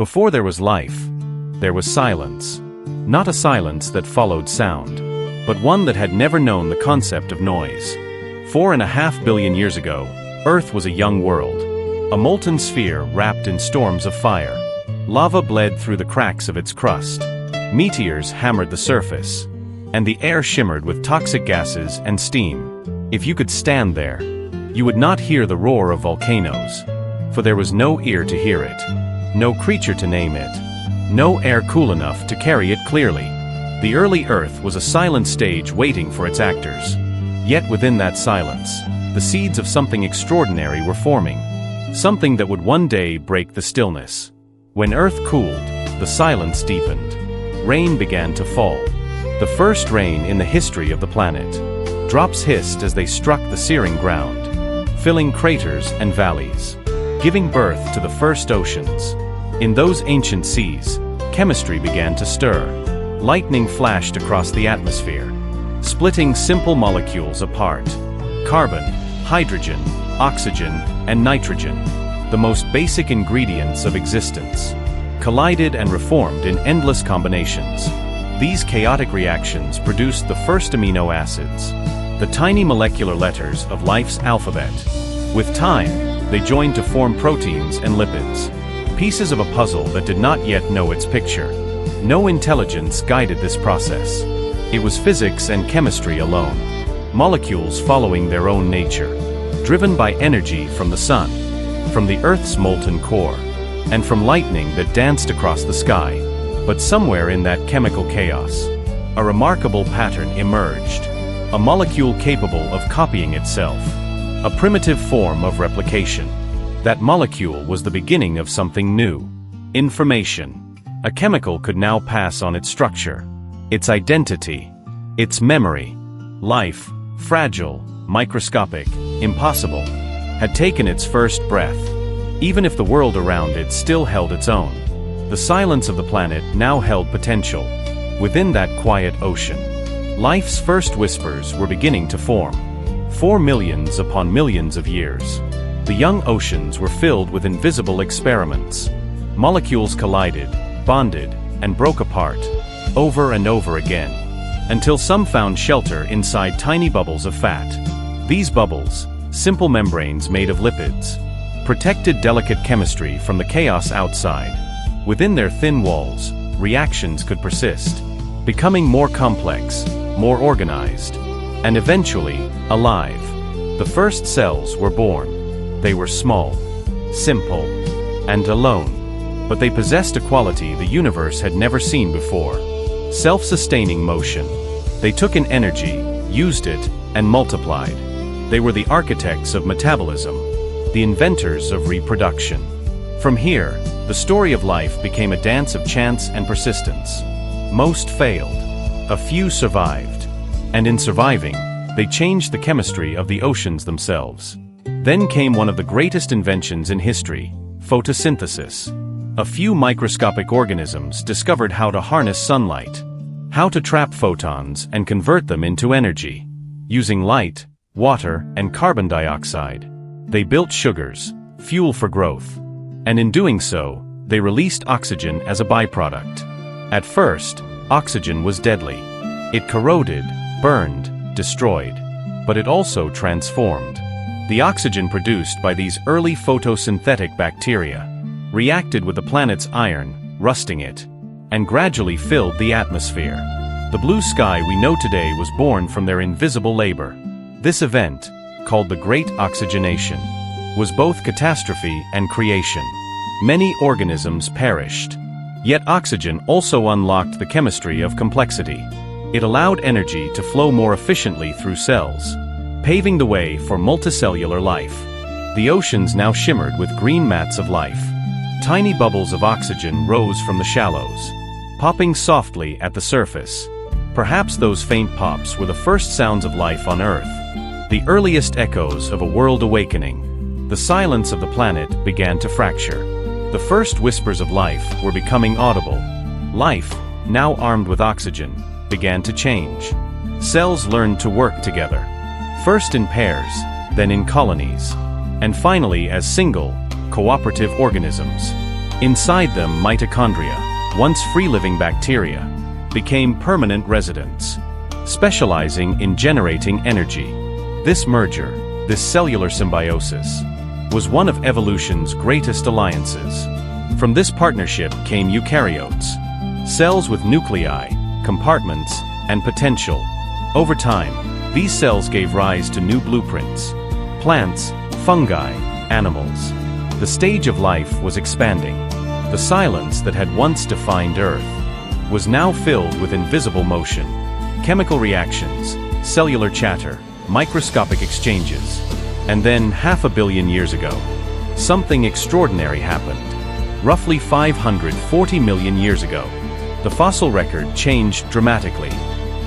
Before there was life, there was silence. Not a silence that followed sound, but one that had never known the concept of noise. 4.5 billion years ago, Earth was a young world, a molten sphere wrapped in storms of fire. Lava bled through the cracks of its crust. Meteors hammered the surface, and the air shimmered with toxic gases and steam. If you could stand there, you would not hear the roar of volcanoes, for there was no ear to hear it, no creature to name it, no air cool enough to carry it clearly. The early Earth was a silent stage waiting for its actors. Yet within that silence, the seeds of something extraordinary were forming, something that would one day break the stillness. When Earth cooled, the silence deepened. Rain began to fall. The first rain in the history of the planet. Drops hissed as they struck the searing ground, filling craters and valleys, giving birth to the first oceans. In those ancient seas, chemistry began to stir. Lightning flashed across the atmosphere, splitting simple molecules apart. Carbon, hydrogen, oxygen, and nitrogen, the most basic ingredients of existence, collided and reformed in endless combinations. These chaotic reactions produced the first amino acids, the tiny molecular letters of life's alphabet. With time, they joined to form proteins and lipids, pieces of a puzzle that did not yet know its picture. No intelligence guided this process. It was physics and chemistry alone, molecules following their own nature, driven by energy from the sun, from the Earth's molten core, and from lightning that danced across the sky. But somewhere in that chemical chaos, a remarkable pattern emerged, a molecule capable of copying itself, a primitive form of replication. That molecule was the beginning of something new. Information. A chemical could now pass on its structure, its identity, its memory. Life, fragile, microscopic, impossible, had taken its first breath, even if the world around it still held its own. The silence of the planet now held potential. Within that quiet ocean, life's first whispers were beginning to form. For millions upon millions of years, the young oceans were filled with invisible experiments. Molecules collided, bonded, and broke apart, over and over again, until some found shelter inside tiny bubbles of fat. These bubbles, simple membranes made of lipids, protected delicate chemistry from the chaos outside. Within their thin walls, reactions could persist, becoming more complex, more organized, and eventually, alive. The first cells were born. They were small, simple, and alone. But they possessed a quality the universe had never seen before. Self-sustaining motion. They took in energy, used it, and multiplied. They were the architects of metabolism, the inventors of reproduction. From here, the story of life became a dance of chance and persistence. Most failed. A few survived. And in surviving, they changed the chemistry of the oceans themselves. Then came one of the greatest inventions in history, photosynthesis. A few microscopic organisms discovered how to harness sunlight, how to trap photons and convert them into energy. Using light, water, and carbon dioxide, they built sugars, fuel for growth. And in doing so, they released oxygen as a byproduct. At first, oxygen was deadly. It corroded, burned, destroyed. But it also transformed. The oxygen produced by these early photosynthetic bacteria reacted with the planet's iron, rusting it, and gradually filled the atmosphere. The blue sky we know today was born from their invisible labor. This event, called the Great Oxygenation, was both catastrophe and creation. Many organisms perished. Yet oxygen also unlocked the chemistry of complexity. It allowed energy to flow more efficiently through cells, paving the way for multicellular life. The oceans now shimmered with green mats of life. Tiny bubbles of oxygen rose from the shallows, popping softly at the surface. Perhaps those faint pops were the first sounds of life on Earth, the earliest echoes of a world awakening. The silence of the planet began to fracture. The first whispers of life were becoming audible. Life, now armed with oxygen, began to change. Cells learned to work together, first in pairs, then in colonies, and finally as single, cooperative organisms. Inside them, mitochondria, once free-living bacteria, became permanent residents, specializing in generating energy. This merger, this cellular symbiosis, was one of evolution's greatest alliances. From this partnership came eukaryotes, cells with nuclei, compartments, and potential. Over time, these cells gave rise to new blueprints: plants, fungi, animals. The stage of life was expanding. The silence that had once defined Earth was now filled with invisible motion. Chemical reactions, cellular chatter, microscopic exchanges. And then, 500 million years ago, something extraordinary happened. Roughly 540 million years ago, the fossil record changed dramatically.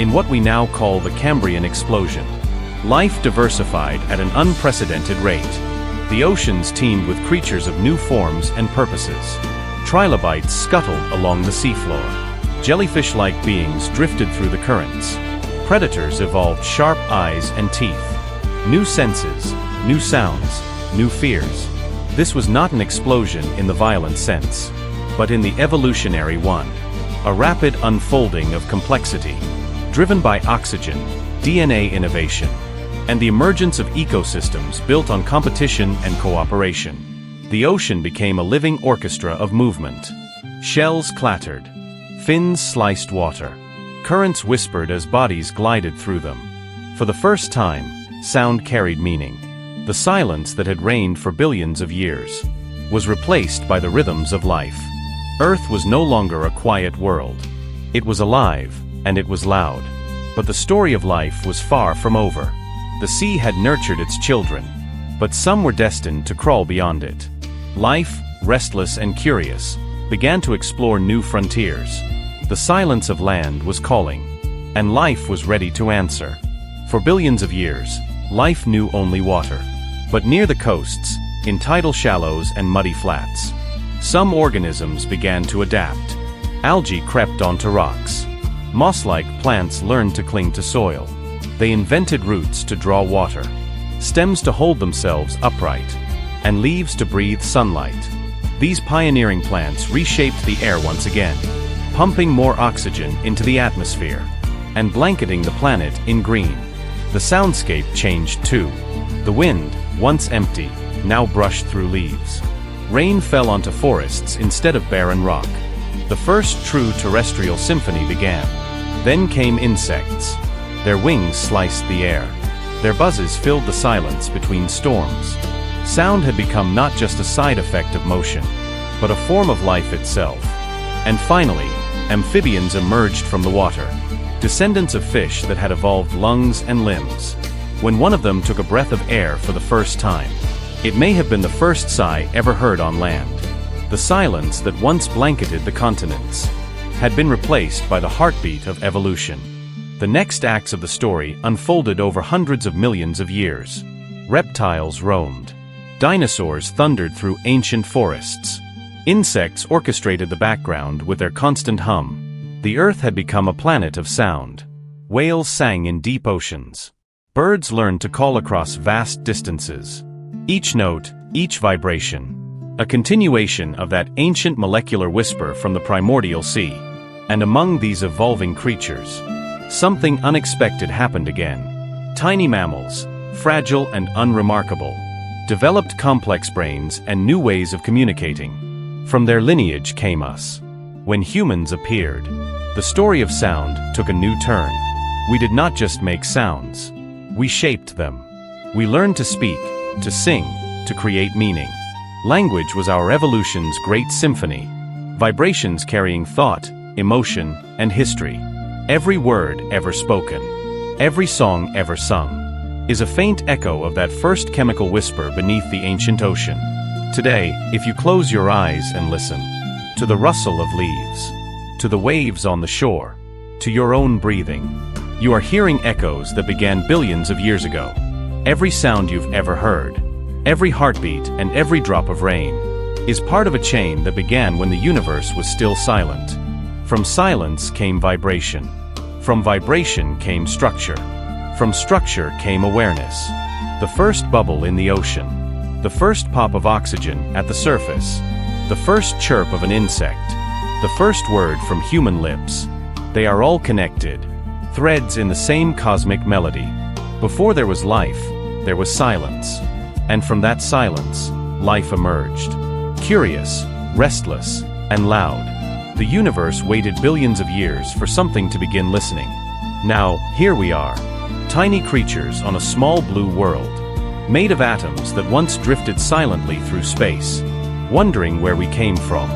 In what we now call the Cambrian explosion, life diversified at an unprecedented rate. The oceans teemed with creatures of new forms and purposes. Trilobites scuttled along the seafloor. Jellyfish-like beings drifted through the currents. Predators evolved sharp eyes and teeth. New senses, new sounds, new fears. This was not an explosion in the violent sense, but in the evolutionary one. A rapid unfolding of complexity, driven by oxygen, DNA innovation, and the emergence of ecosystems built on competition and cooperation. The ocean became a living orchestra of movement. Shells clattered. Fins sliced water. Currents whispered as bodies glided through them. For the first time, sound carried meaning. The silence that had reigned for billions of years was replaced by the rhythms of life. Earth was no longer a quiet world. It was alive, and it was loud. But the story of life was far from over. The sea had nurtured its children, but some were destined to crawl beyond it. Life, restless and curious, began to explore new frontiers. The silence of land was calling, and life was ready to answer. For billions of years, life knew only water. But near the coasts, in tidal shallows and muddy flats, some organisms began to adapt. Algae crept onto rocks. Moss-like plants learned to cling to soil. They invented roots to draw water, stems to hold themselves upright, and leaves to breathe sunlight. These pioneering plants reshaped the air once again, pumping more oxygen into the atmosphere, and blanketing the planet in green. The soundscape changed too. The wind, once empty, now brushed through leaves. Rain fell onto forests instead of barren rock. The first true terrestrial symphony began. Then came insects. Their wings sliced the air. Their buzzes filled the silence between storms. Sound had become not just a side effect of motion, but a form of life itself. And finally, amphibians emerged from the water, descendants of fish that had evolved lungs and limbs. When one of them took a breath of air for the first time, it may have been the first sigh ever heard on land. The silence that once blanketed the continents had been replaced by the heartbeat of evolution. The next acts of the story unfolded over hundreds of millions of years. Reptiles roamed. Dinosaurs thundered through ancient forests. Insects orchestrated the background with their constant hum. The Earth had become a planet of sound. Whales sang in deep oceans. Birds learned to call across vast distances. Each note, each vibration, a continuation of that ancient molecular whisper from the primordial sea. And among these evolving creatures, something unexpected happened again. Tiny mammals, fragile and unremarkable, developed complex brains and new ways of communicating. From their lineage came us. When humans appeared, the story of sound took a new turn. We did not just make sounds. We shaped them. We learned to speak, to sing, to create meaning. Language was our evolution's great symphony. Vibrations carrying thought, emotion, and history. Every word ever spoken, every song ever sung, is a faint echo of that first chemical whisper beneath the ancient ocean. Today, if you close your eyes and listen, to the rustle of leaves, to the waves on the shore, to your own breathing, you are hearing echoes that began billions of years ago. Every sound you've ever heard, every heartbeat and every drop of rain, is part of a chain that began when the universe was still silent. From silence came vibration. From vibration came structure. From structure came awareness. The first bubble in the ocean. The first pop of oxygen at the surface. the first chirp of an insect, the first word from human lips. They are all connected, threads in the same cosmic melody. Before there was life, there was silence. And from that silence, life emerged. Curious, restless, and loud. The universe waited billions of years for something to begin listening. Now, here we are, tiny creatures on a small blue world, made of atoms that once drifted silently through space, wondering where we came from.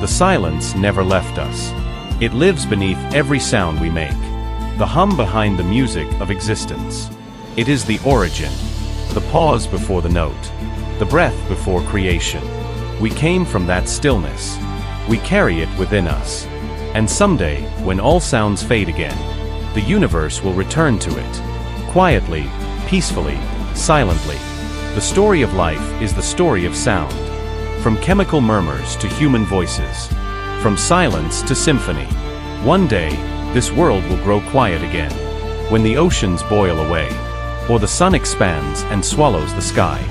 The silence never left us. It lives beneath every sound we make, the hum behind the music of existence. It is the origin, the pause before the note, the breath before creation. We came from that stillness. We carry it within us. And someday, when all sounds fade again, the universe will return to it. Quietly, peacefully, silently. The story of life is the story of sound. From chemical murmurs to human voices. From silence to symphony. One day, this world will grow quiet again. When the oceans boil away. Or the sun expands and swallows the sky.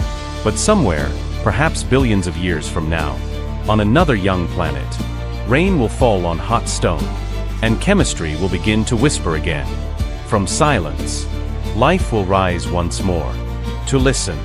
But somewhere, perhaps billions of years from now, on another young planet, rain will fall on hot stone. And chemistry will begin to whisper again. From silence, life will rise once more. To listen.